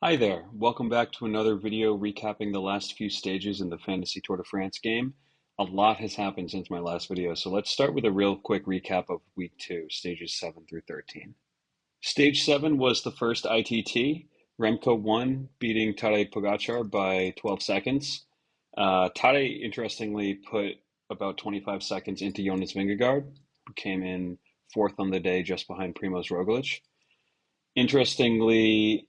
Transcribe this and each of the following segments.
Hi there. Welcome back to another video recapping the last few stages in the Fantasy Tour de France game. A lot has happened since my last video, so let's start with a real quick recap of week 2, stages 7 through 13. Stage 7 was the first ITT. Remco won, beating Tadej Pogacar by 12 seconds. Tadej, interestingly, put about 25 seconds into Jonas Vingegaard, who came in fourth on the day just behind Primoz Roglic. Interestingly,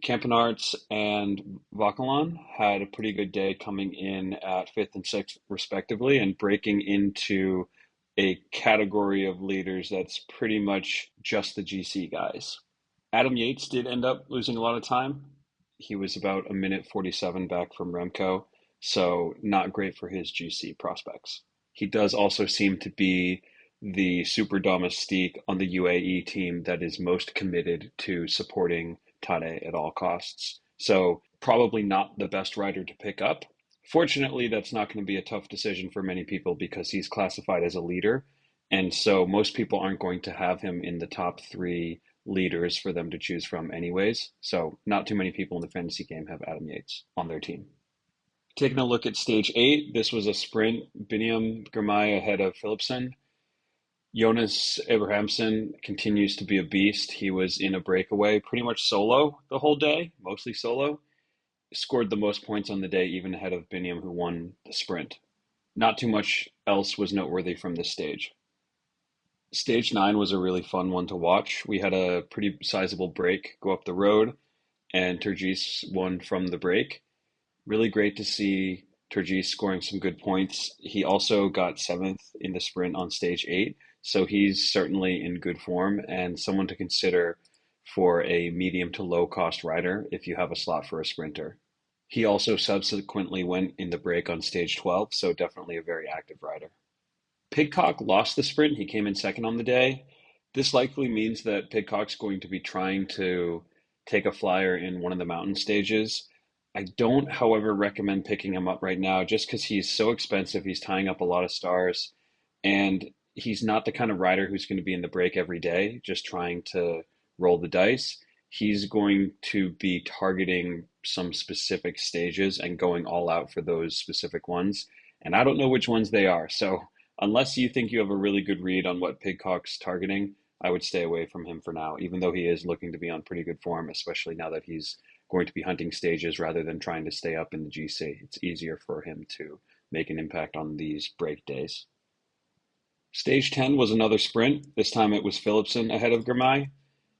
Campenarts and Vauquelin had a pretty good day, coming in at fifth and sixth respectively and breaking into a category of leaders that's pretty much just the GC guys. Adam Yates did end up losing a lot of time. He was about a minute 47 back from Remco, so not great for his GC prospects. He does also seem to be the super domestique on the UAE team that is most committed to supporting Tade at all costs. So probably not the best rider to pick up. Fortunately, that's not going to be a tough decision for many people because he's classified as a leader. And so most people aren't going to have him in the top three leaders for them to choose from anyways. So not too many people in the fantasy game have Adam Yates on their team. Taking a look at stage 8, this was a sprint. Biniam Girmay ahead of Philipsen. Jonas Abrahamsen continues to be a beast. He was in a breakaway pretty much solo the whole day, mostly solo. Scored the most points on the day, even ahead of Biniam, who won the sprint. Not too much else was noteworthy from this stage. Stage 9 was a really fun one to watch. We had a pretty sizable break go up the road, and Turgis won from the break. Really great to see Turgis scoring some good points. He also got seventh in the sprint on stage 8, so he's certainly in good form and someone to consider for a medium to low cost rider if you have a slot for a sprinter. He also subsequently went in the break on stage 12, so definitely a very active rider. Pidcock lost the sprint. He came in second on the day. This likely means that Pidcock's going to be trying to take a flyer in one of the mountain stages. I don't, however, recommend picking him up right now just because he's so expensive. He's tying up a lot of stars, and he's not the kind of rider who's going to be in the break every day, just trying to roll the dice. He's going to be targeting some specific stages and going all out for those specific ones. And I don't know which ones they are. So unless you think you have a really good read on what Pidcock's targeting, I would stay away from him for now, even though he is looking to be on pretty good form, especially now that he's going to be hunting stages rather than trying to stay up in the GC. It's easier for him to make an impact on these break days. Stage 10 was another sprint. This time it was Philipsen ahead of Girmay.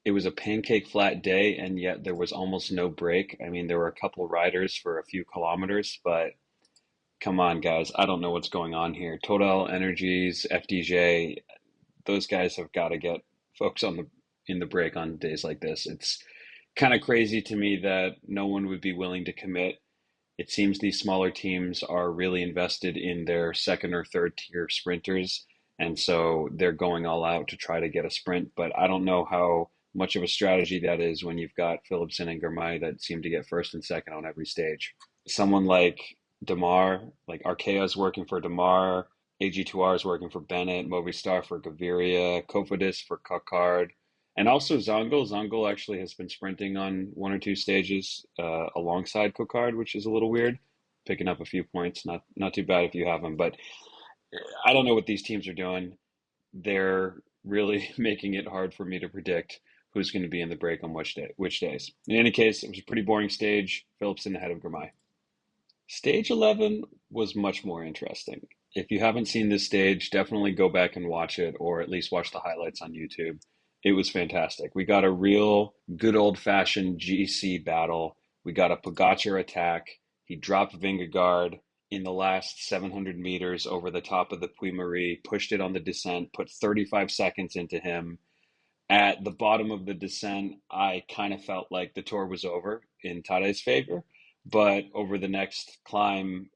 It was a pancake flat day, and yet there was almost no break. I mean, there were a couple riders for a few kilometers, but come on, guys. I don't know what's going on here. Total Energies, FDJ, those guys have got to get folks in the break on days like this. It's kind of crazy to me that no one would be willing to commit. It seems these smaller teams are really invested in their second or third tier sprinters, and so they're going all out to try to get a sprint. But I don't know how much of a strategy that is when you've got Philipsen and Girmay that seem to get first and second on every stage. Someone like Demar, like Arkea's working for Demar, AG2R is working for Bennett, Movistar for Gaviria, Cofidis for Cockard, and also Zongul. Zongul actually has been sprinting on one or two stages alongside Cockard, which is a little weird. Picking up a few points, not too bad if you have them. But I don't know what these teams are doing. They're really making it hard for me to predict who's going to be in the break on which days. In any case, it was a pretty boring stage. Philipsen ahead of Girmay. Stage 11 was much more interesting. If you haven't seen this stage, definitely go back and watch it, or at least watch the highlights on YouTube. It was fantastic. We got a real good old-fashioned GC battle. We got a Pogacar attack. He dropped Vingegaard in the last 700 meters over the top of the Puy-Marie, pushed it on the descent, put 35 seconds into him. At the bottom of the descent, I kind of felt like the tour was over in Tadej's favor. But over the next climb,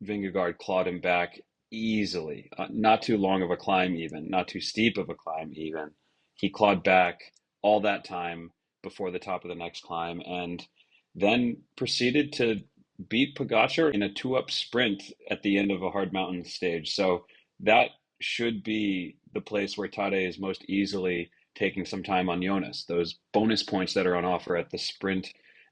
Vingegaard clawed him back easily. Not too long of a climb even, not too steep of a climb even. He clawed back all that time before the top of the next climb and then proceeded to beat Pogacar in a two-up sprint at the end of a hard mountain stage. So that should be the place where Tadej is most easily taking some time on Jonas. Those bonus points that are on offer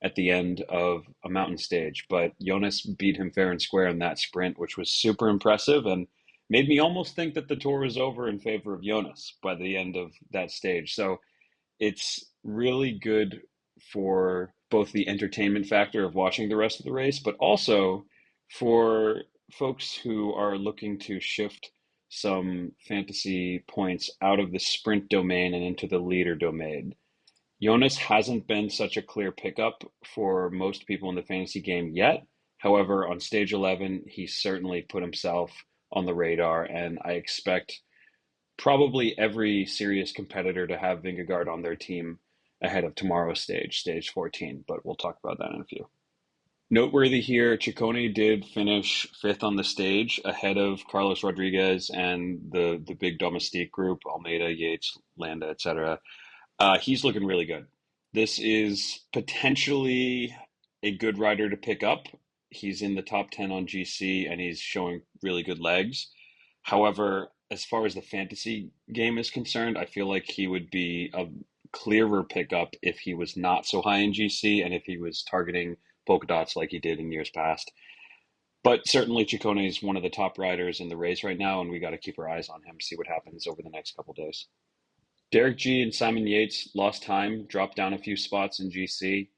at the end of a mountain stage. But Jonas beat him fair and square in that sprint, which was super impressive and made me almost think that the tour was over in favor of Jonas by the end of that stage. So it's really good for both the entertainment factor of watching the rest of the race, but also for folks who are looking to shift some fantasy points out of the sprint domain and into the leader domain. Jonas hasn't been such a clear pickup for most people in the fantasy game yet. However, on stage 11, he certainly put himself on the radar, and I expect probably every serious competitor to have Vingegaard on their team ahead of tomorrow's stage, stage 14, but we'll talk about that in a few. Noteworthy here, Ciccone did finish fifth on the stage ahead of Carlos Rodriguez and the big domestique group, Almeida, Yates, Landa, etc. He's looking really good. This is potentially a good rider to pick up. He's in the top 10 on GC and he's showing really good legs. However, as far as the fantasy game is concerned, I feel like he would be a clearer pickup if he was not so high in GC and if he was targeting polka dots like he did in years past. But certainly Ciccone is one of the top riders in the race right now, and we got to keep our eyes on him, see what happens over the next couple days. Derek G and Simon Yates lost time, dropped down a few spots in GC.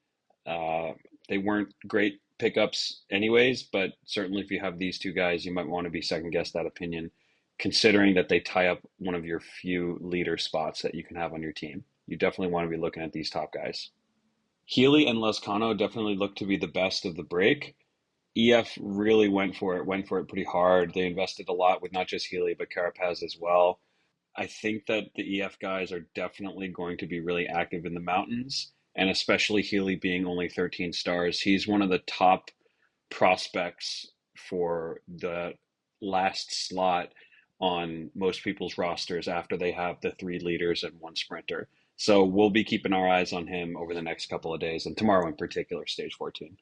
Uh, they weren't great pickups anyways, but certainly if you have these two guys, you might want to be second guess that opinion, considering that they tie up one of your few leader spots that you can have on your team. You definitely want to be looking at these top guys. Healy and Lescano definitely look to be the best of the break. EF really went for it pretty hard. They invested a lot with not just Healy, but Carapaz as well. I think that the EF guys are definitely going to be really active in the mountains, and especially Healy being only 13 stars. He's one of the top prospects for the last slot on most people's rosters after they have the three leaders and one sprinter. So we'll be keeping our eyes on him over the next couple of days, and tomorrow in particular, stage 14.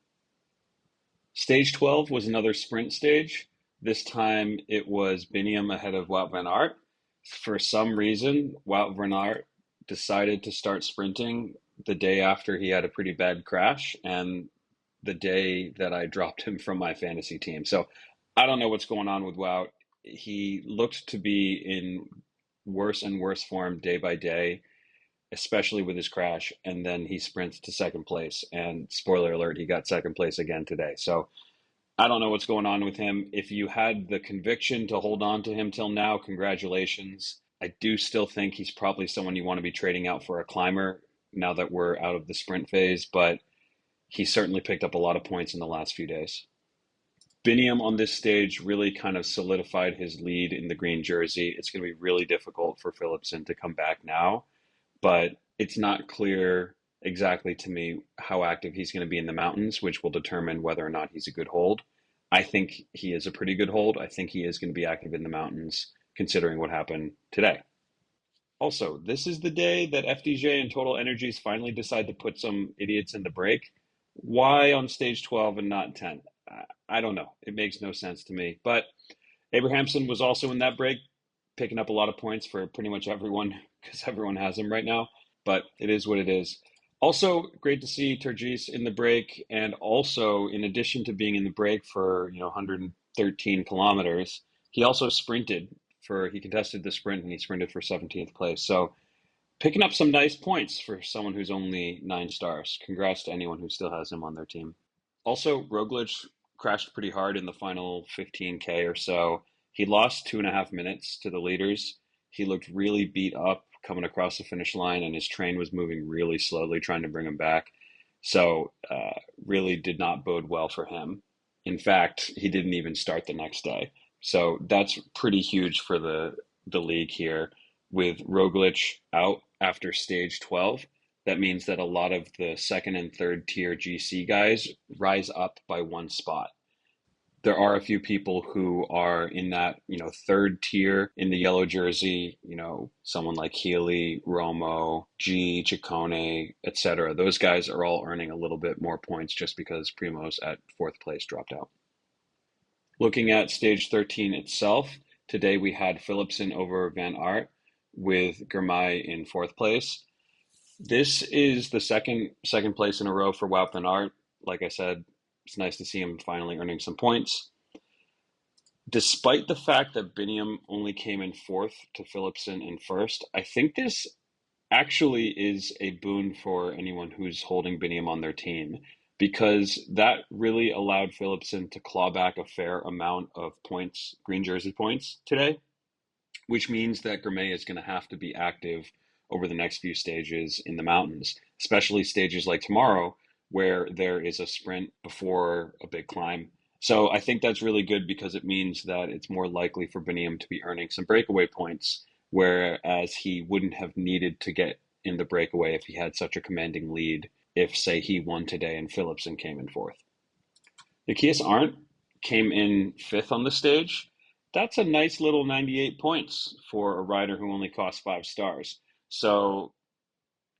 Stage 12 was another sprint stage. This time it was Biniam ahead of Wout van Aert. For some reason, Wout van Aert decided to start sprinting the day after he had a pretty bad crash and the day that I dropped him from my fantasy team. So I don't know what's going on with Wout. He looked to be in worse and worse form day by day, especially with his crash. And then he sprints to second place. And spoiler alert, he got second place again today. So I don't know what's going on with him. If you had the conviction to hold on to him till now, congratulations. I do still think he's probably someone you want to be trading out for a climber now that we're out of the sprint phase, but he certainly picked up a lot of points in the last few days. Biniam on this stage really kind of solidified his lead in the green jersey. It's going to be really difficult for Philipsen to come back now, but it's not clear exactly to me how active he's going to be in the mountains, which will determine whether or not he's a good hold. I think he is a pretty good hold. I think he is going to be active in the mountains, considering what happened today. Also, this is the day that FDJ and Total Energies finally decide to put some idiots in the break. Why on stage 12 and not 10? I don't know. It makes no sense to me. But Abrahamson was also in that break, picking up a lot of points for pretty much everyone because everyone has him right now. But it is what it is. Also, great to see Turgis in the break, and also in addition to being in the break for 113 kilometers, he also sprinted he contested the sprint and he sprinted for 17th place. So picking up some nice points for someone who's only 9 stars. Congrats to anyone who still has him on their team. Also, Roglic crashed pretty hard in the final 15K or so. He lost 2.5 minutes to the leaders. He looked really beat up coming across the finish line, and his train was moving really slowly, trying to bring him back. So, really did not bode well for him. In fact, he didn't even start the next day. So that's pretty huge for the league here. With Roglic out after stage 12, that means that a lot of the second and third tier GC guys rise up by one spot. There are a few people who are in that, third tier in the yellow jersey, someone like Healy, Romo, G, Ciccone, etc. Those guys are all earning a little bit more points just because Primo's at fourth place dropped out. Looking at stage 13 itself, today we had Philipsen over Van Aert with Girmay in fourth place. This is the second place in a row for Wout van Aert. Like I said, it's nice to see him finally earning some points. Despite the fact that Biniam only came in fourth to Philipsen in first, I think this actually is a boon for anyone who's holding Biniam on their team because that really allowed Philipsen to claw back a fair amount of points, green jersey points today, which means that Gourmet is going to have to be active over the next few stages in the mountains, especially stages like tomorrow, where there is a sprint before a big climb. So I think that's really good because it means that it's more likely for Biniam to be earning some breakaway points, whereas he wouldn't have needed to get in the breakaway if he had such a commanding lead if, say, he won today and Philipsen came in fourth. Nikias Arndt came in fifth on the stage. That's a nice little 98 points for a rider who only costs 5 stars. So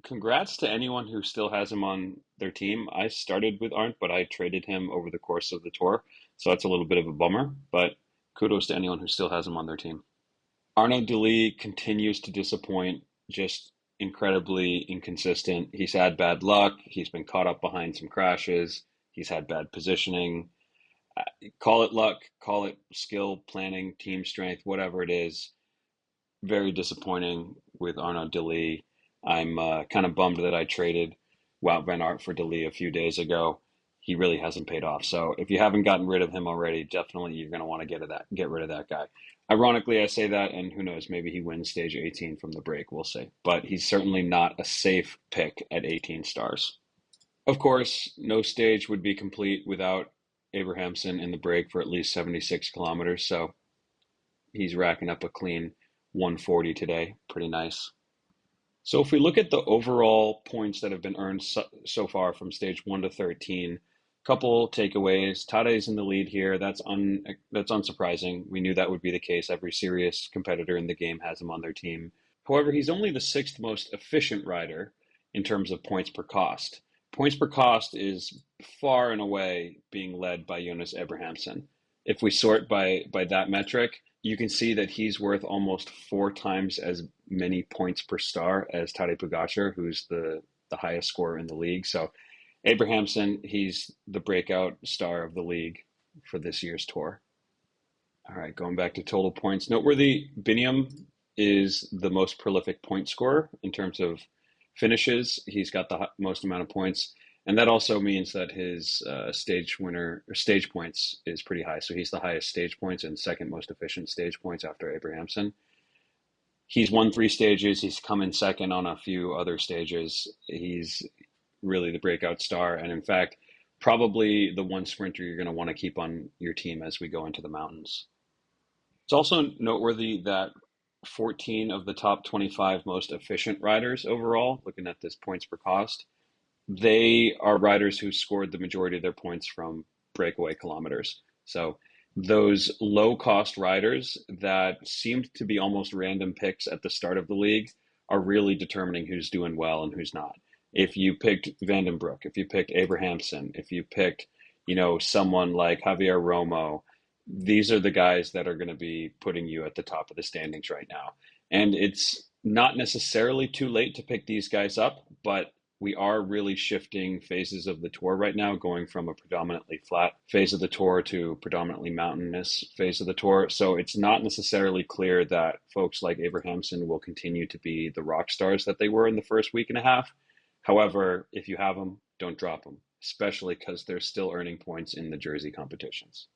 congrats to anyone who still has him on their team. I started with Arndt, but I traded him over the course of the tour. So that's a little bit of a bummer, but kudos to anyone who still has him on their team. Arnaud Delis continues to disappoint, just incredibly inconsistent. He's had bad luck. He's been caught up behind some crashes. He's had bad positioning. Call it luck, call it skill, planning, team strength, whatever it is. Very disappointing with Arnaud Delis. I'm kind of bummed that I traded Wout van Aert for Delis a few days ago. He really hasn't paid off. So if you haven't gotten rid of him already, definitely you're going to want to get rid of that guy. Ironically, I say that, and who knows, maybe he wins stage 18 from the break, we'll see. But he's certainly not a safe pick at 18 stars. Of course, no stage would be complete without Abrahamson in the break for at least 76 kilometers, so he's racking up a clean 140 today. Pretty nice. So if we look at the overall points that have been earned so far from stage 1 to 13, couple takeaways. Tade's in the lead here. That's unsurprising. We knew that would be the case. Every serious competitor in the game has him on their team. However, he's only the sixth most efficient rider in terms of points per cost. Points per cost is far and away being led by Jonas Abrahamson. If we sort by that metric, you can see that he's worth almost 4 times as many points per star as Tadej Pogacar, who's the highest scorer in the league. So Abrahamson, he's the breakout star of the league for this year's tour. All right, going back to total points. Noteworthy, Biniam is the most prolific point scorer in terms of finishes. He's got the most amount of points. And that also means that his stage winner or stage points is pretty high. So he's the highest stage points and second most efficient stage points after Abrahamson. He's won 3 stages. He's come in second on a few other stages. He's really the breakout star. And in fact, probably the one sprinter you're going to want to keep on your team as we go into the mountains. It's also noteworthy that 14 of the top 25 most efficient riders overall, looking at this points per cost, they are riders who scored the majority of their points from breakaway kilometers. So those low cost riders that seemed to be almost random picks at the start of the league are really determining who's doing well and who's not. If you picked Vandenbroek, if you picked Abrahamson, if you picked, someone like Javier Romo, these are the guys that are going to be putting you at the top of the standings right now. And it's not necessarily too late to pick these guys up, but we are really shifting phases of the tour right now, going from a predominantly flat phase of the tour to a predominantly mountainous phase of the tour. So it's not necessarily clear that folks like Abrahamson will continue to be the rock stars that they were in the first week and a half. However, if you have them, don't drop them, especially because they're still earning points in the jersey competitions.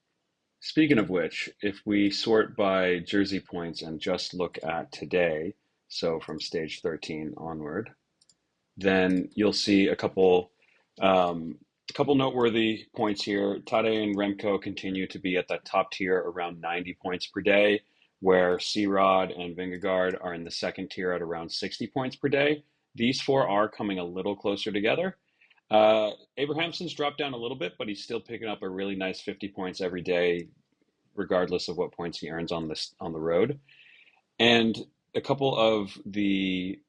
Speaking of which, if we sort by jersey points and just look at today, so from stage 13 onward, then you'll see a couple noteworthy points here. Tadej and Remco continue to be at that top tier around 90 points per day, where C-Rod and Vingegaard are in the second tier at around 60 points per day. These four are coming a little closer together. Abrahamson's dropped down a little bit, but he's still picking up a really nice 50 points every day, regardless of what points he earns on the road. And a couple of the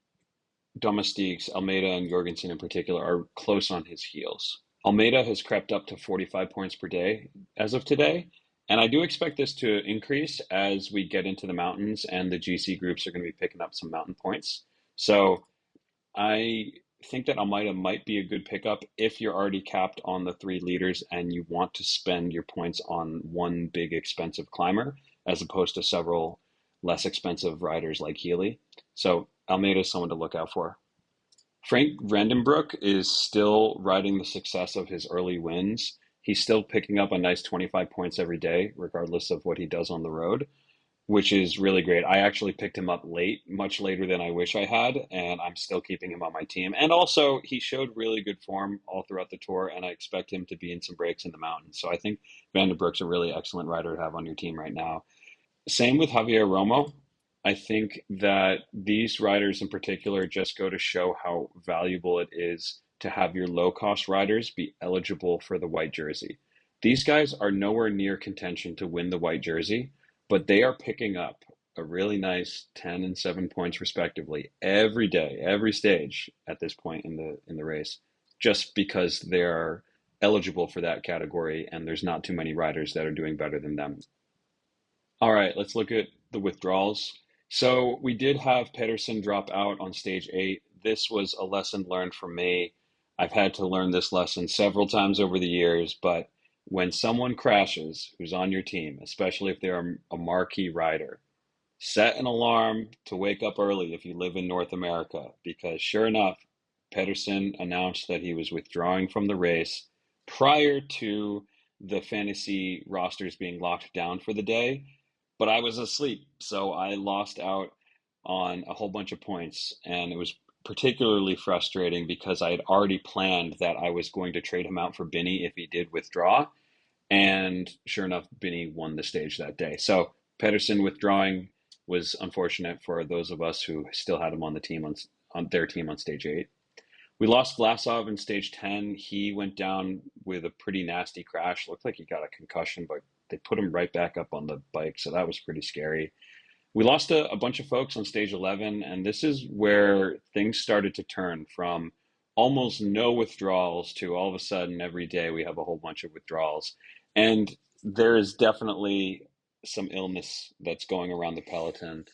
domestiques, Almeida and Jorgensen in particular, are close on his heels. Almeida has crept up to 45 points per day as of today, and I do expect this to increase as we get into the mountains and the GC groups are going to be picking up some mountain points. So I think that Almeida might be a good pickup if you're already capped on the three leaders and you want to spend your points on one big expensive climber as opposed to several less expensive riders like Healy. So Almeida is someone to look out for. Frank Vandenbroek is still riding the success of his early wins. He's still picking up a nice 25 points every day, regardless of what he does on the road, which is really great. I actually picked him up late, much later than I wish I had, and I'm still keeping him on my team. And also, he showed really good form all throughout the tour, and I expect him to be in some breaks in the mountains. So I think Vandenbroek's a really excellent rider to have on your team right now. Same with Javier Romo. I think that these riders in particular just go to show how valuable it is to have your low cost riders be eligible for the white jersey. These guys are nowhere near contention to win the white jersey, but they are picking up a really nice 10 and 7 points respectively every day, every stage at this point in the race, just because they're eligible for that category and there's not too many riders that are doing better than them. All right, let's look at the withdrawals. So we did have Pedersen drop out on stage eight. This was a lesson learned for me. I've had to learn this lesson several times over the years, but when someone crashes who's on your team, especially if they're a marquee rider, set an alarm to wake up early if you live in North America, because sure enough, Pedersen announced that he was withdrawing from the race prior to the fantasy rosters being locked down for the day. But I was asleep, so I lost out on a whole bunch of points, and it was particularly frustrating because I had already planned that I was going to trade him out for Binny if he did withdraw. And sure enough, Binny won the stage that day. So Pedersen withdrawing was unfortunate for those of us who still had him on the team on their team on stage eight. We lost Vlasov in stage 10. He went down with a pretty nasty crash. Looked like he got a concussion, but they put him right back up on the bike, so that was pretty scary. We lost a bunch of folks on stage 11, and this is where things started to turn from almost no withdrawals to all of a sudden every day we have a whole bunch of withdrawals. And there is definitely some illness that's going around the peloton.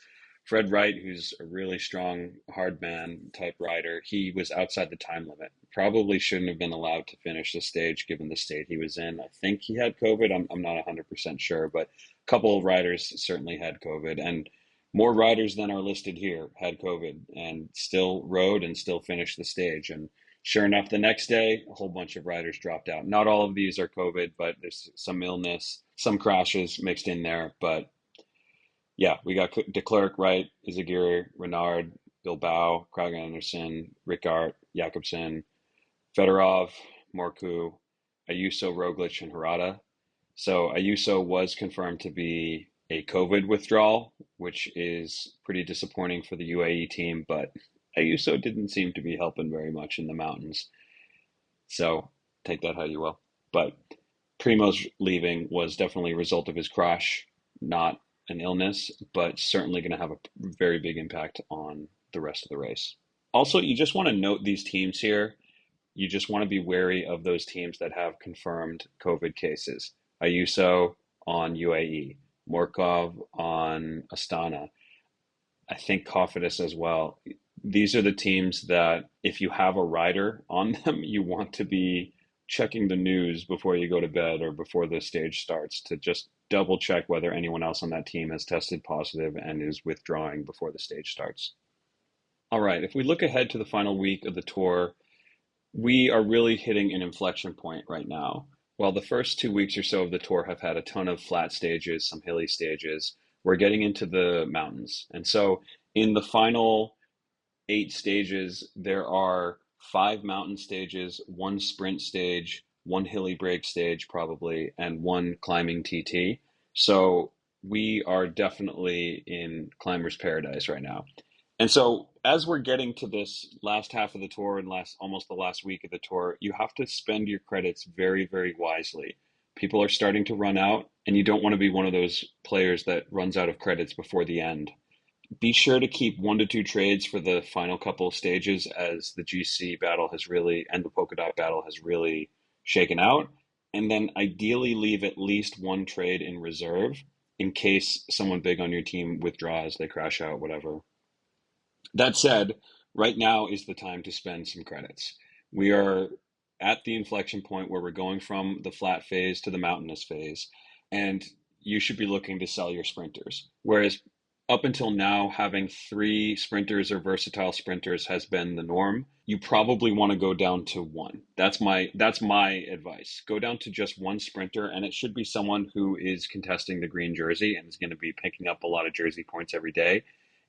Fred Wright, who's a really strong hard man type rider, he was outside the time limit. Probably shouldn't have been allowed to finish the stage given the state he was in. I think he had COVID. I'm not 100% sure, but a couple of riders certainly had COVID. And more riders than are listed here had COVID and still rode and still finished the stage. And sure enough, the next day, a whole bunch of riders dropped out. Not all of these are COVID, but there's some illness, some crashes mixed in there. But yeah, we got De Klerk, Wright, Izagirre, Renard, Bilbao, Krag Anderson, Rickart, Jakobsen, Fedorov, Morku, Ayuso, Roglic, and Harada. So Ayuso was confirmed to be a COVID withdrawal, which is pretty disappointing for the UAE team, but Ayuso didn't seem to be helping very much in the mountains. So take that how you will. But Primo's leaving was definitely a result of his crash, not an illness, but certainly going to have a very big impact on the rest of the race. Also, you just want to note these teams here. You just want to be wary of those teams that have confirmed COVID cases. Ayuso on UAE, Morkov on Astana, I think Cofidis as well. These are the teams that if you have a rider on them, you want to be checking the news before you go to bed or before the stage starts to just double check whether anyone else on that team has tested positive and is withdrawing before the stage starts. All right, if we look ahead to the final week of the tour, we are really hitting an inflection point right now. While the first 2 weeks or so of the tour have had a ton of flat stages, some hilly stages, we're getting into the mountains. And so in the final 8 stages, there are 5 mountain stages, 1 sprint stage, 1 hilly break stage probably, and 1 climbing TT. So we are definitely in climber's paradise right now. And so as we're getting to this last half of the tour and last almost the last week of the tour, you have to spend your credits very, very wisely. People are starting to run out, and you don't want to be one of those players that runs out of credits before the end. Be sure to keep 1 to 2 trades for the final couple of stages as the GC battle has really and the polka dot battle has really shaken out. And then ideally leave at least 1 trade in reserve in case someone big on your team withdraws, they crash out, whatever. That said, Right now is the time to spend some credits. We are at the inflection point where we're going from the flat phase to the mountainous phase, and you should be looking to sell your sprinters. Whereas up until now, having three sprinters or versatile sprinters has been the norm. You probably want to go down to one. That's my advice. Go down to just one sprinter, and it should be someone who is contesting the green jersey and is going to be picking up a lot of jersey points every day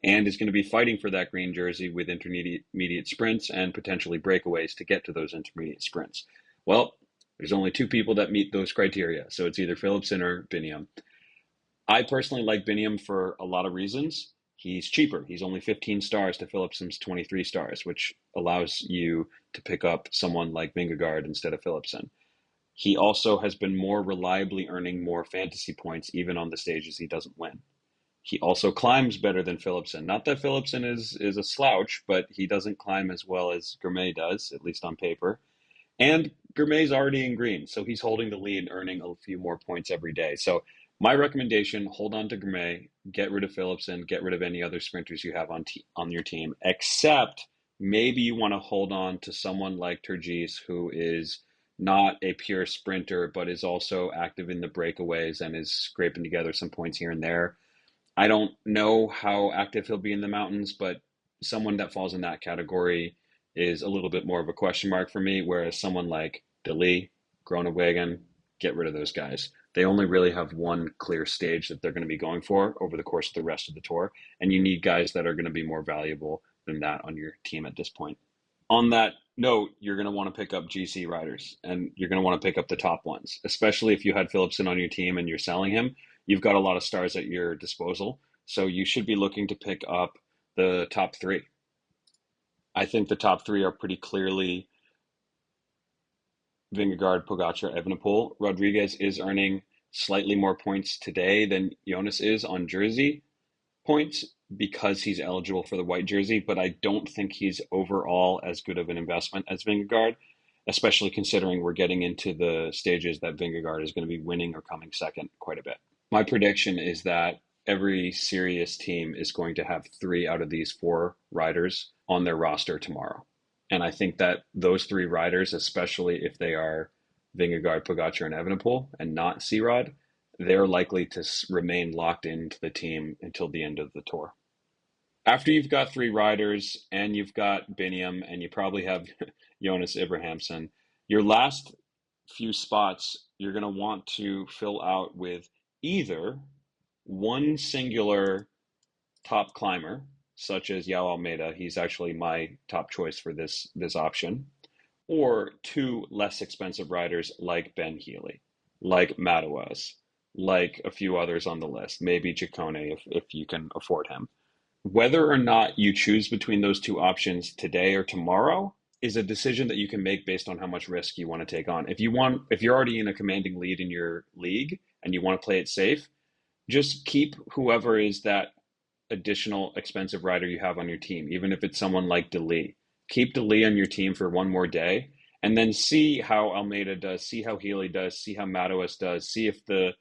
and is going to be fighting for that green jersey with intermediate sprints and potentially breakaways to get to those intermediate sprints. Well, there's only two people that meet those criteria, so it's either Philipsen or Biniam. I personally like Biniam for a lot of reasons. He's cheaper. He's only 15 stars to Philipsen's 23 stars, which allows you to pick up someone like Vingegaard instead of Philipsen. He also has been more reliably earning more fantasy points even on the stages he doesn't win. He also climbs better than Philipsen. Not that Philipsen is a slouch, but he doesn't climb as well as Gourmet does, at least on paper. And Gourmet's already in green, so he's holding the lead, earning a few more points every day. So my recommendation, hold on to Gourmet, get rid of Philipsen, get rid of any other sprinters you have on your team, except maybe you want to hold on to someone like Turgis, who is not a pure sprinter, but is also active in the breakaways and is scraping together some points here and there. I don't know how active he'll be in the mountains, but someone that falls in that category is a little bit more of a question mark for me, whereas someone like DeLee, Groenewegen, get rid of those guys. They only really have one clear stage that they're going to be going for over the course of the rest of the tour, and you need guys that are going to be more valuable than that on your team at this point. On that note, you're going to want to pick up GC riders and you're going to want to pick up the top ones, especially if you had Philipsen on your team and you're selling him. You've got a lot of stars at your disposal. So you should be looking to pick up the top three. I think the top three are pretty clearly Vingegaard, Pogacar, Evenepoel. Rodriguez is earning slightly more points today than Jonas is on jersey points because he's eligible for the white jersey, but I don't think he's overall as good of an investment as Vingegaard, especially considering we're getting into the stages that Vingegaard is going to be winning or coming second quite a bit. My prediction is that every serious team is going to have three out of these four riders on their roster tomorrow. And I think that those three riders, especially if they are Vingegaard, Pogacar, and Evenepoel and not C-Rod, they're likely to remain locked into the team until the end of the tour. After you've got three riders and you've got Biniam and you probably have Jonas Abrahamsson, your last few spots you're going to want to fill out with either one singular top climber, such as Yao Almeida. He's actually my top choice for this option, or two less expensive riders like Ben Healy, like Madouas, like a few others on the list, maybe Ciccone if you can afford him. Whether or not you choose between those two options today or tomorrow is a decision that you can make based on how much risk you want to take on. If you're already in a commanding lead in your league and you want to play it safe, just keep whoever is that additional expensive rider you have on your team, even if it's someone like DeLee. Keep DeLee on your team for one more day and then see how Almeida does, see how Healy does, see how Madouas does, see if the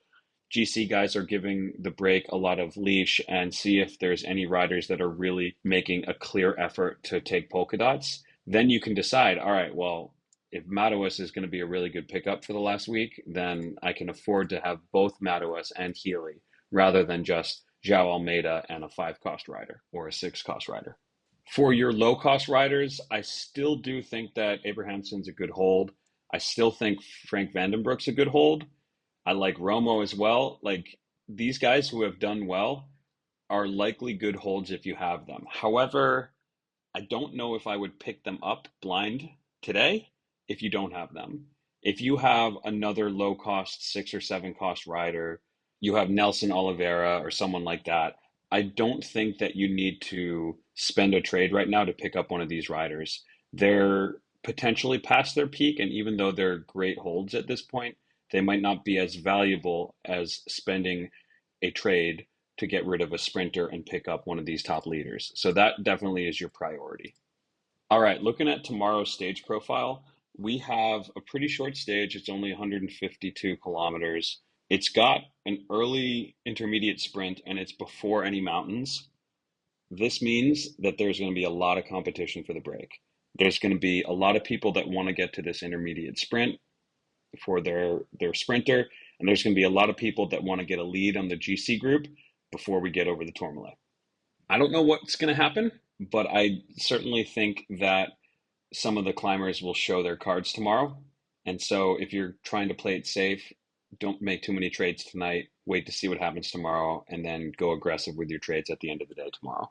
GC guys are giving the break a lot of leash and see if there's any riders that are really making a clear effort to take polka dots. Then you can decide, all right, well, if Madouas is going to be a really good pickup for the last week, then I can afford to have both Madouas and Healy rather than just João Almeida and a 5-cost rider or a 6-cost rider. For your low-cost riders, I still do think that Abrahamsson's a good hold. I still think Frank Vandenbroek's a good hold. I like Romo as well. Like these guys who have done well are likely good holds if you have them. However, I don't know if I would pick them up blind today if you don't have them. If you have another low cost 6 or 7 cost rider, you have Nelson Oliveira or someone like that, I don't think that you need to spend a trade right now to pick up one of these riders. They're potentially past their peak, and even though they're great holds at this point, they might not be as valuable as spending a trade to get rid of a sprinter and pick up one of these top leaders. So that definitely is your priority. All right, looking at tomorrow's stage profile, we have a pretty short stage. It's only 152 kilometers. It's got an early intermediate sprint and it's before any mountains. This means that there's going to be a lot of competition for the break. There's going to be a lot of people that want to get to this intermediate sprint for their sprinter, and there's going to be a lot of people that want to get a lead on the GC group before we get over the Tourmalet. I don't know what's going to happen, but I certainly think that some of the climbers will show their cards tomorrow. And so if you're trying to play it safe, don't make too many trades tonight. Wait to see what happens tomorrow, and then go aggressive with your trades at the end of the day tomorrow.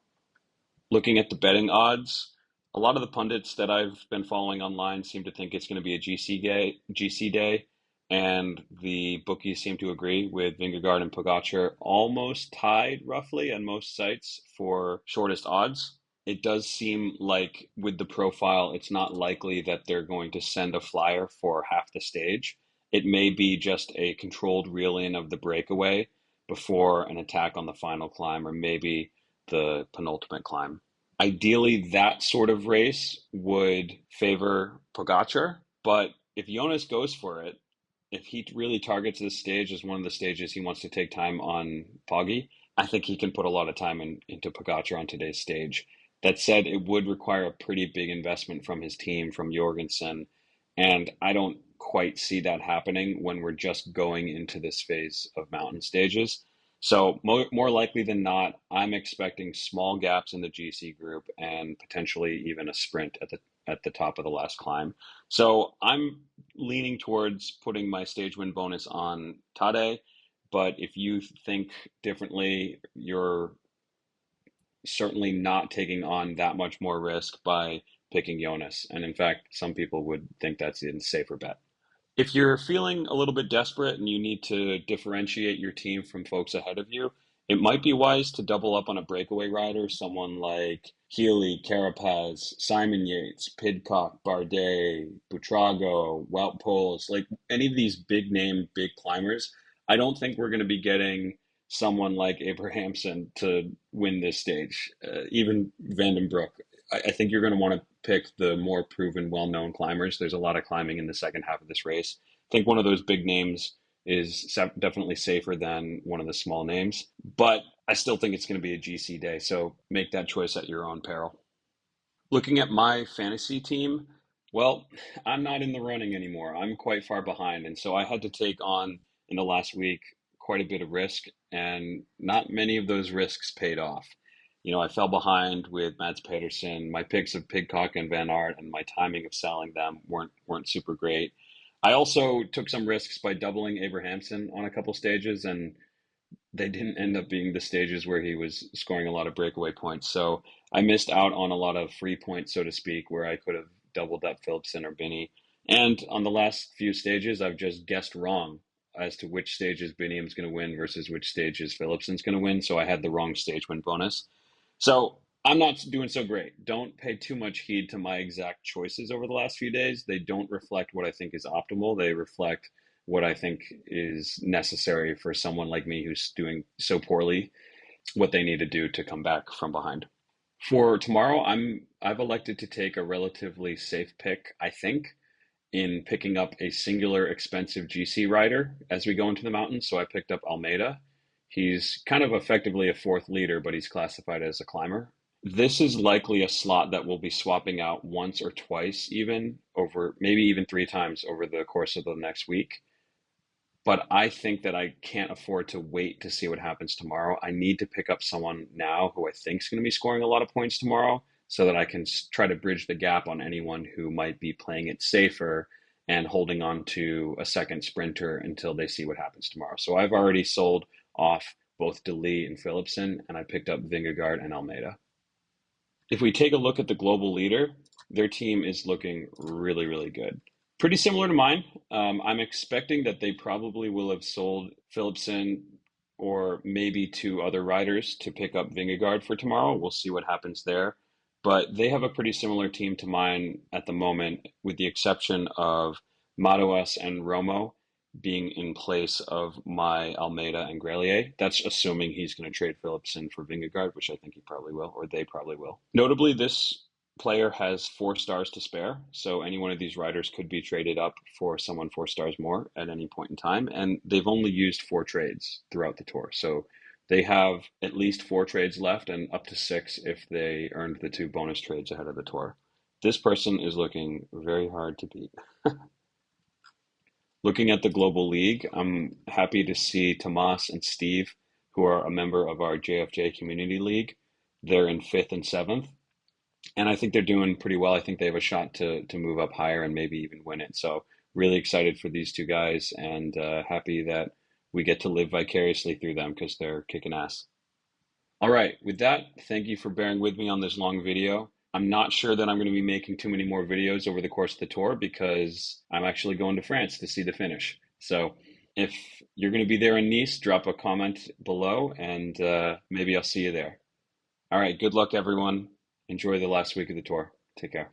Looking at the betting odds, a lot of the pundits that I've been following online seem to think it's going to be a GC day, and the bookies seem to agree with Vingegaard and Pogacar almost tied roughly on most sites for shortest odds. It does seem like with the profile, it's not likely that they're going to send a flyer for half the stage. It may be just a controlled reel in of the breakaway before an attack on the final climb, or maybe the penultimate climb. Ideally, that sort of race would favor Pogacar, but if Jonas goes for it, if he really targets this stage as one of the stages he wants to take time on Poggy, I think he can put a lot of time into Pogacar on today's stage. That said, it would require a pretty big investment from his team, from Jorgensen, and I don't quite see that happening when we're just going into this phase of mountain stages. So more likely than not, I'm expecting small gaps in the GC group and potentially even a sprint at the top of the last climb. So I'm leaning towards putting my stage win bonus on Tade, but if you think differently, you're certainly not taking on that much more risk by picking Jonas. And in fact, some people would think that's a safer bet. If you're feeling a little bit desperate and you need to differentiate your team from folks ahead of you, it might be wise to double up on a breakaway rider, someone like Healy, Carapaz, Simon Yates, Pidcock, Bardet, Butrago, Wout Poels, like any of these big name, big climbers. I don't think we're going to be getting someone like Abrahamson to win this stage, even Vandenbroek. I think you're going to want to pick the more proven, well-known climbers. There's a lot of climbing in the second half of this race. I think one of those big names is definitely safer than one of the small names, but I still think it's going to be a GC day. So make that choice at your own peril. Looking at my fantasy team, well, I'm not in the running anymore. I'm quite far behind. And so I had to take on in the last week quite a bit of risk, and not many of those risks paid off. I fell behind with Mads Pedersen. My picks of Pidcock and Van Aert and my timing of selling them weren't super great. I also took some risks by doubling Abrahamson on a couple stages, and they didn't end up being the stages where he was scoring a lot of breakaway points. So I missed out on a lot of free points, so to speak, where I could have doubled up Philipsen or Binney. And on the last few stages, I've just guessed wrong as to which stages Biniam's going to win versus which stages Philipsen's going to win. So I had the wrong stage win bonus. So I'm not doing so great. Don't pay too much heed to my exact choices over the last few days. They don't reflect what I think is optimal. They reflect what I think is necessary for someone like me who's doing so poorly, what they need to do to come back from behind. For tomorrow, I've elected to take a relatively safe pick, I think, in picking up a singular expensive GC rider as we go into the mountains. So I picked up Almeida. He's kind of effectively a fourth leader, but he's classified as a climber. This is likely a slot that we'll be swapping out once or twice, even over maybe even three times over the course of the next week. But I think that I can't afford to wait to see what happens tomorrow. I need to pick up someone now who I think is going to be scoring a lot of points tomorrow so that I can try to bridge the gap on anyone who might be playing it safer and holding on to a second sprinter until they see what happens tomorrow. So I've already sold off both DeLee and Philipsen, and I picked up Vingegaard and Almeida. If we take a look at the global leader, their team is looking really, really good. Pretty similar to mine. I'm expecting that they probably will have sold Philipsen or maybe two other riders to pick up Vingegaard for tomorrow. We'll see what happens there. But they have a pretty similar team to mine at the moment, with the exception of Madouas and Romo being in place of my Almeida and Grelier. That's assuming he's going to trade Philipsen for Vingegaard, which I think he probably will, or they probably will. Notably, this player has 4 stars to spare, so any one of these riders could be traded up for someone 4 stars more at any point in time, and they've only used 4 trades throughout the tour, so They have at least 4 trades left and up to 6 if they earned the 2 bonus trades ahead of the tour. This person is looking very hard to beat. Looking at the Global League, I'm happy to see Tomas and Steve, who are a member of our JFJ Community League. They're in 5th and 7th, and I think they're doing pretty well. I think they have a shot to move up higher and maybe even win it. So really excited for these two guys, and happy that we get to live vicariously through them because they're kicking ass. All right, with that, thank you for bearing with me on this long video. I'm not sure that I'm going to be making too many more videos over the course of the tour because I'm actually going to France to see the finish. So if you're going to be there in Nice, drop a comment below and maybe I'll see you there. All right, good luck, everyone. Enjoy the last week of the tour. Take care.